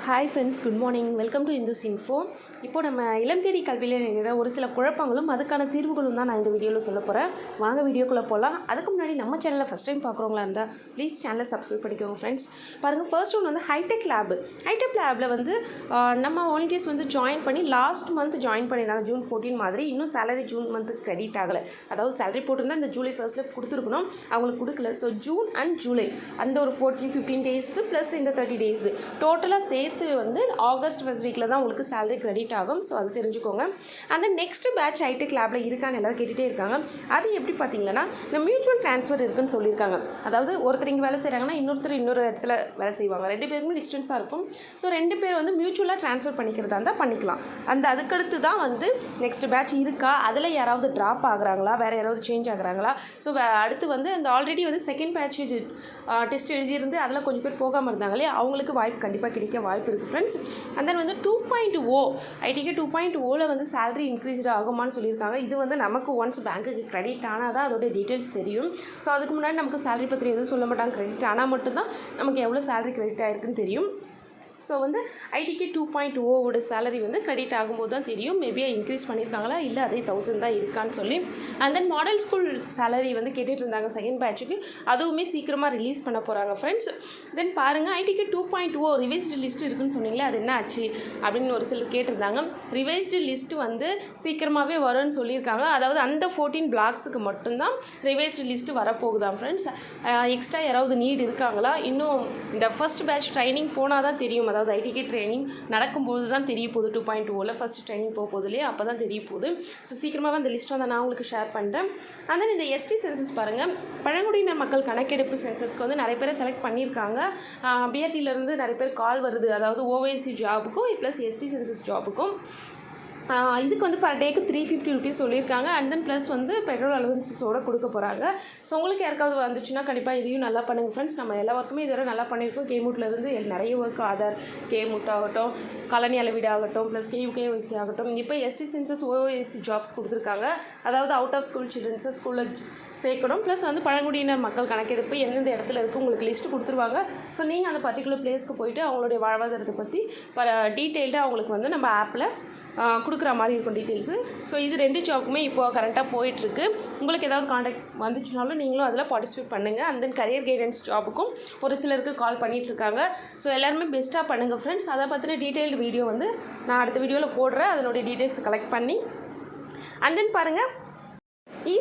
Hi friends, good morning. Welcome to Indus info. இப்போது நம்ம இளம் தேடி கல்வியில் இருக்கிற ஒரு சில குழப்பங்களும் அதுக்கான தீர்வுகளும் தான் நான் இந்த வீடியோவில் சொல்ல போகிறேன். வாங்க வீடியோக்குள்ளே போகலாம். அதுக்கு முன்னாடி நம்ம சேனலில் ஃபஸ்ட் டைம் பார்க்குறவங்களா இருந்தால் ப்ளீஸ் சேனலை சப்ஸ்கிரைப் பண்ணிக்கோங்க ஃப்ரெண்ட்ஸ். பாருங்கள், ஃபர்ஸ்ட் ஒன்று வந்து ஹைடெக் லேபில் வந்து நம்ம வாலண்டியர்ஸ் வந்து ஜாயின் பண்ணி லாஸ்ட் மந்த் ஜாயின் பண்ணியிருந்தாங்க, ஜூன் 14 மாதிரி. இன்னும் சேலரி ஜூன் மந்த்துக்கு கிரெடிட் ஆகலை. அதாவது சேலரி போட்டிருந்தால் இந்த ஜூலை 1 கொடுத்துருக்கணும், அவங்களுக்கு கொடுக்கல. ஸோ ஜூன் அண்ட் ஜூலை அந்த ஒரு 14-15 டேஸ்க்கு ப்ளஸ் இந்த 30 டேஸ் டோட்டலாக சேர்த்து வந்து ஆகஸ்ட் ஃபர்ஸ்ட் வீக்கில் தான் உங்களுக்கு சேலரி கிரெடிட் ஆகும். ஸோ அது தெரிஞ்சுக்கோங்க. அந்த நெக்ஸ்ட் பேட்ச் ஹைடெக் லேபில் இருக்கான்னு எல்லோரும் கேட்டுகிட்டே இருக்காங்க. அது எப்படி பார்த்தீங்கன்னா, இந்த மியூச்சுவல் ட்ரான்ஸ்ஃபர் இருக்குன்னு சொல்லியிருக்காங்க. அதாவது ஒருத்தர் இங்கே வேலை செய்கிறாங்கன்னா இன்னொருத்தர் இன்னொரு இடத்துல வேலை செய்வாங்க. 2 பேருமே டிஸ்டன்ஸாக இருக்கும். ஸோ 2 பேர் வந்து மியூச்சுவலாக ட்ரான்ஸ்ஃபர் பண்ணிக்கிறதா இருந்தால் பண்ணிக்கலாம். அதுக்கடுத்து தான் வந்து நெக்ஸ்ட் பேட்ச் இருக்கா, அதில் யாராவது ட்ராப் ஆகுறாங்களா, வேறு யாராவது சேஞ்ச் ஆகுறாங்களா. ஸோ அடுத்து வந்து அந்த ஆல்ரெடி வந்து செகண்ட் பேட்ச் டெஸ்ட் எழுதியிருந்து அதில் கொஞ்சம் பேர் போகாமல் இருந்தாங்களே, அவங்களுக்கு வாய்ப்பு கண்டிப்பாக கிடைக்க வாய்ப்பு இருக்குது ஃப்ரெண்ட்ஸ். அண்ட் தென் வந்து 2.0 ஐடிக்கு 2.0ல வந்து சேலரி இன்க்ரீஸ்டு ஆகுமான்னு சொல்லியிருக்காங்க. இது வந்து நமக்கு ஒன்ஸ் பேங்க்குக்கு கிரெடிட் ஆனால் தான் அதோட டீட்டெயில்ஸ் தெரியும். ஸோ அதுக்கு முன்னாடி நமக்கு சேலரி பற்றி எதுவும் சொல்ல மாட்டாங்க. கிரெடிட் ஆனால் மட்டும்தான் நமக்கு எவ்வளோ சேலரி கிரெடிட் ஆகிருக்குன்னு தெரியும். ஸோ வந்து ஐடிக்கு 2.0வோட சேலரி வந்து கிரெடிட் ஆகும்போது தான் தெரியும் மேபி இன்க்ரீஸ் பண்ணியிருக்காங்களா இல்லை அதே 1000 தான் இருக்கான்னு சொல்லி. And then model school salary வந்து கேட்டுட்டு இருந்தாங்க செகண்ட் பேட்சுக்கு, அதுவுமே சீக்கிரமாக ரிலீஸ் பண்ண போகிறாங்க ஃப்ரெண்ட்ஸ். தென் பாருங்கள், ஐடிக்கு 2.0 ரிவைஸ்டு லிஸ்ட் இருக்குன்னு சொன்னீங்களே, அது என்ன ஆச்சு அப்படின்னு ஒரு சிலர் கேட்டிருந்தாங்க. ரிவைஸ்டு லிஸ்ட்டு வந்து சீக்கிரமாகவே வரும்னு சொல்லியிருக்காங்க. அதாவது அந்த 14 பிளாக்ஸுக்கு மட்டும்தான் ரிவைஸ்டு லிஸ்ட்டு வரப்போகுதான் ஃப்ரெண்ட்ஸ். எக்ஸ்ட்ரா யாராவது நீட் இருக்காங்களா, இன்னும் இந்த ஃபர்ஸ்ட் பேட்ச் ட்ரைனிங் போனால் தான் தெரியும். அதாவது ஐடிகே ட்ரைனிங் நடக்கும்போது தான் தெரிய போகுது. 2.0ல ஃபஸ்ட்டு ட்ரைனிங் போக போகுது இல்லையா, அப்போ தான் தெரிய போகுது. ஸோ சீக்கிரமாக அந்த லிஸ்ட் வந்து நான் உங்களுக்கு ஷேர் பண்ணுறேன். அண்ட் தென் இந்த எஸ்டி சென்சஸ் பாருங்கள், பழங்குடியினர் மக்கள் கணக்கெடுப்பு சென்சஸ்க்கு வந்து நிறைய பேரை செலக்ட் பண்ணியிருக்காங்க. பிஆர்டியிலேருந்து நிறைய பேர் கால் வருது, அதாவது ஓவைசி ஜாபுக்கும் ப்ளஸ் எஸ்டி சென்சஸ் ஜாபுக்கும். இதுக்கு வந்து பர் டேக்கு 350 ருபீஸ் சொல்லியிருக்காங்க. அண்ட் தென் ப்ளஸ் வந்து பெட்ரோல் அலவன்ஸஸோடு கொடுக்க போகிறாங்க. ஸோ உங்களுக்கு யாருக்காவது வந்துச்சுன்னா கண்டிப்பாக இதையும் நல்லா பண்ணுங்கள் ஃப்ரெண்ட்ஸ். நம்ம எல்லா ஒர்க்குமே இதுவரை நல்லா பண்ணியிருக்கோம். கேமூட்லேருந்து நிறைய ஒர்க், ஆதார், கேமூட் ஆகட்டும், காலனி அளவீடு ஆகட்டும், ப்ளஸ் கேஒய்சி ஆகட்டும். இப்போ எஸ்டி சென்சஸ் ஓவைசி ஜாப்ஸ் கொடுத்துருக்காங்க. அதாவது அவுட் ஆஃப் ஸ்கூல் சில்ட்ரன்ஸை ஸ்கூலில் சேர்க்கணும். ப்ளஸ் வந்து பழங்குடியினர் மக்கள் கணக்கெடுப்பு எந்தெந்த இடத்துல இருக்குது உங்களுக்கு லிஸ்ட்டு கொடுத்துருவாங்க. ஸோ நீங்கள் அந்த பர்டிகுலர் பிளேஸ்க்கு போயிட்டு அவங்களுடைய வாழ்வாதாரத்தை பற்றி டீட்டெயில்டாக அவங்களுக்கு வந்து நம்ம ஆப்பில் கொடுக்குற மாதிரி இருக்கும் டீட்டெயில்ஸு. ஸோ இது 2 ஜாப்புமே இப்போது கரெக்டாக போயிட்டுருக்கு. உங்களுக்கு ஏதாவது காண்டாக்ட் வந்துச்சுனாலும் நீங்களும் அதில் பார்ட்டிசிபேட் பண்ணுங்கள். அண்ட் தென் கரியர் கைடன்ஸ் ஜாபுக்கும் ஒரு சிலருக்கு கால் பண்ணிகிட்ருக்காங்க. ஸோ எல்லாருமே பெஸ்ட்டாக பண்ணுங்கள் ஃப்ரெண்ட்ஸ். அதை பற்றின டீட்டெயில்டு வீடியோ வந்து நான் அடுத்த வீடியோவில் போடுறேன், அதனுடைய டீட்டெயில்ஸ் கலெக்ட் பண்ணி. அண்ட் தென் பாருங்கள்,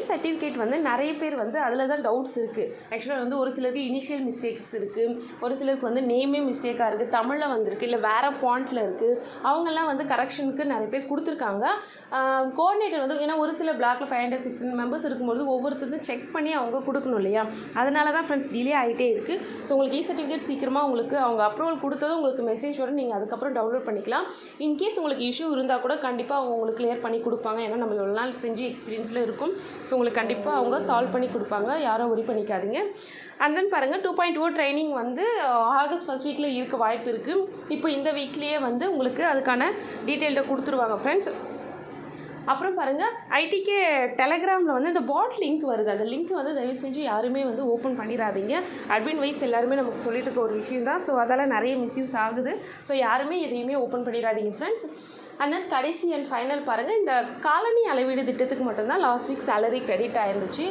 சர்டிஃபிகேட் வந்து நிறைய பேர் வந்து அதில் தான் டவுட்ஸ் இருக்குது. ஆக்சுவலாக வந்து ஒரு சிலருக்கு இனிஷியல் மிஸ்டேக்ஸ் இருக்குது, ஒரு சிலருக்கு வந்து நேமே மிஸ்டேக்காக இருக்குது, தமிழில் வந்திருக்கு, இல்லை வேறு ஃபாண்ட்டில் இருக்குது. அவங்கெல்லாம் வந்து கரெக்ஷனுக்கு நிறைய பேர் கொடுத்துருக்காங்க. கோஆர்டினேட்டர் வந்து ஏன்னா ஒரு சில பிளாக்கில் 500-600 மெம்பர்ஸ் இருக்கும்போது ஒவ்வொருத்தரும் செக் பண்ணி அவங்க கொடுக்கணும் இல்லையா, அதனால தான் ஃப்ரெண்ட்ஸ் டிலே ஆகிட்டே இருக்குது. ஸோ உங்களுக்கு சர்டிஃபிகேட் சீக்கிரமாக உங்களுக்கு அவங்க அப்ரூவல் கொடுத்ததும் உங்களுக்கு மெசேஜ் வரும், நீங்கள் அதுக்கப்புறம் டவுன்லோட் பண்ணிக்கலாம். இன்கேஸ் உங்களுக்கு இஷ்யூ இருந்தால் கூட கண்டிப்பாக அவங்க உங்களுக்கு கிளியர் பண்ணி கொடுப்பாங்க. ஏன்னா நம்ம எவ்வளோ நாள் செஞ்சு எக்ஸ்பீரியன்ஸில் இருக்கும். ஸோ உங்களுக்கு கண்டிப்பாக அவங்க சால்வ் பண்ணி கொடுப்பாங்க, யாரும் ஒரி பண்ணிக்காதீங்க. அண்ட் தென் பாருங்கள், 2.0 ட்ரைனிங் வந்து ஆகஸ்ட் ஃபர்ஸ்ட் வீக்கில் இருக்க வாய்ப்பு இருக்குது. இப்போ இந்த வீக்லேயே வந்து உங்களுக்கு அதுக்கான டீட்டெயில்டை கொடுத்துருவாங்க ஃப்ரெண்ட்ஸ். அப்புறம் பாருங்கள், ஐடிகே டெலகிராமில் வந்து இந்த பாட் லிங்க் வருது. அந்த லிங்க் வந்து தயவு செஞ்சு யாருமே வந்து ஓப்பன் பண்ணிடாதீங்க. அட்மின் வைஸ் எல்லாருமே நமக்கு சொல்லிட்டு இருக்க ஒரு விஷயம் தான். ஸோ அதால் நிறைய மிஸ்யூஸ் ஆகுது. ஸோ யாருமே எதையுமே ஓப்பன் பண்ணிடாதீங்க ஃப்ரெண்ட்ஸ். அண்ட் தென் கடைசி அண்ட் ஃபைனல் பாருங்கள், இந்த காலனி அளவீடு திட்டத்துக்கு மட்டும்தான் லாஸ்ட் வீக் சேலரி கிரெடிட் ஆகிருந்துச்சு.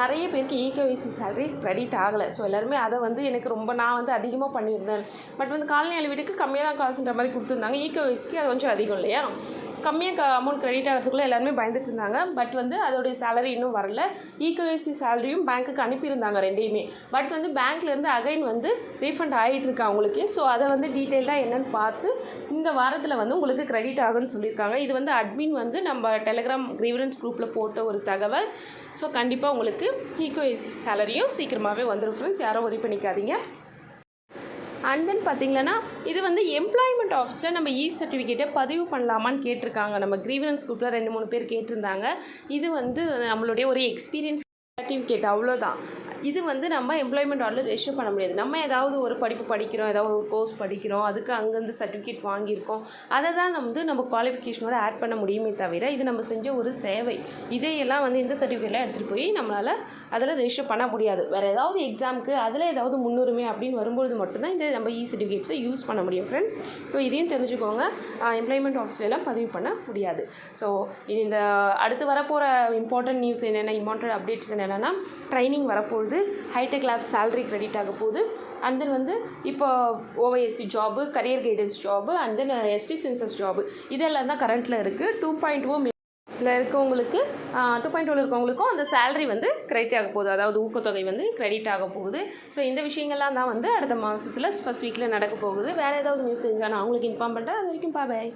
நிறைய பேருக்கு இகேஒய்சி சேலரி கிரெடிட் ஆகலை. ஸோ எல்லாருமே அதை வந்து எனக்கு நான் வந்து அதிகமாக பண்ணியிருந்தேன். பட் வந்து காலனி அளவீடுக்கு கம்மியாக தான் காசுன்ற மாதிரி கொடுத்துருந்தாங்க. இகேஒய்சிக்கு அது கொஞ்சம் அதிகம் இல்லையா, கம்மியாக அமௌண்ட் கிரெடிட் ஆகிறதுக்குள்ளே எல்லாருமே பயந்துட்டு இருந்தாங்க. பட் வந்து அதோடைய சேலரி இன்னும் வரல. இகேஒய்சி சேலரியும் பேங்க்குக்கு அனுப்பியிருந்தாங்க 2யுமே. பட் வந்து பேங்க்லேருந்து அகைன் வந்து ரீஃபண்ட் ஆகிட்டு இருக்கா அவங்களுக்கு. ஸோ அதை வந்து டீட்டெயில்டாக என்னென்னு பார்த்து இந்த வாரத்தில் வந்து உங்களுக்கு கிரெடிட் ஆகுன்னு சொல்லியிருக்காங்க. இது வந்து அட்மின் வந்து நம்ம டெலகிராம் கிரீவரன்ஸ் குரூப்பில் போட்ட ஒரு தகவல். ஸோ கண்டிப்பாக உங்களுக்கு இகேஒய்சி சேலரியும் சீக்கிரமாகவே வந்துடும் ஃப்ரெண்ட்ஸ், யாரும் ஒரி பண்ணிக்காதீங்க. அண்ட் தென் பார்த்திங்கன்னா, இது வந்து எம்ப்ளாய்மெண்ட் ஆஃபீஸில் நம்ம சர்டிஃபிகேட்டை பதிவு பண்ணலாமான்னு கேட்டிருக்காங்க. நம்ம கிரீவரன்ஸ் குரூப்பில் 2-3 பேர் கேட்டிருந்தாங்க. இது வந்து நம்மளுடைய ஒரு எக்ஸ்பீரியன்ஸ் சர்டிஃபிகேட், அவ்வளோதான். இது வந்து நம்ம எம்ப்ளாய்மெண்ட் ஆர்டரில் ரெஜிஸ்டர் பண்ண முடியாது. நம்ம ஏதாவது ஒரு படிப்பு படிக்கிறோம், ஏதாவது ஒரு கோர்ஸ் படிக்கிறோம், அதுக்கு அங்கேருந்து சர்டிஃபிகேட் வாங்கியிருக்கோம், அதை தான் நம்ம குவாலிஃபிகேஷனோட ஆட் பண்ண முடியுமே தவிர இது நம்ம செஞ்ச ஒரு சேவை. இதையெல்லாம் வந்து இந்த சர்டிஃபிகேட்லாம் எடுத்துகிட்டு போய் நம்மளால் அதில் ரெஜிஸ்டர் பண்ண முடியாது. வேறு ஏதாவது எக்ஸாமுக்கு அதில் ஏதாவது முன்னுரிமை அப்படின்னு வரும்பொழுது மட்டும்தான் இந்த நம்ம சர்டிஃபிகேட்ஸை யூஸ் பண்ண முடியும் ஃப்ரெண்ட்ஸ். ஸோ இதையும் தெரிஞ்சுக்கோங்க. எம்ப்ளாய்மெண்ட் ஆஃபீஸ்லாம் பதிவு பண்ண முடியாது. ஸோ இந்த அடுத்து வரப்போகிற இம்பார்ட்டன்ட் நியூஸ் என்னென்ன, இம்பார்ட்டன்ட் அப்டேட்ஸ் என்னென்னா, ட்ரைனிங் வரப்போகுது, ஹைடெக் லேப் சேலரி கிரெடிட் ஆக போகுது, அண்ட் தென் வந்து இப்போ ஓவைஎஸ்சி job, career guidance job, and then SD census job, இதெல்லாம் தான் கரண்ட்டில் இருக்குது. 2.0 இருக்கவங்களுக்கு 2.0 இருக்கவங்களுக்கும் அந்த சேலரி வந்து கிரெடிட் ஆக போகுது, அதாவது ஊக்கத்தொகை வந்து கிரெடிட் ஆக போகுது. ஸோ இந்த விஷயங்கள்லாம் தான் வந்து அடுத்த மாதத்தில் ஃபர்ஸ்ட் வீக்கில் நடக்க போகுது. வேறு ஏதாவது நியூஸ் தெரிஞ்சால் நான் அவங்களுக்கு இன்ஃபார்ம் பண்ணுறேன். அது வரைக்கும் பாய்.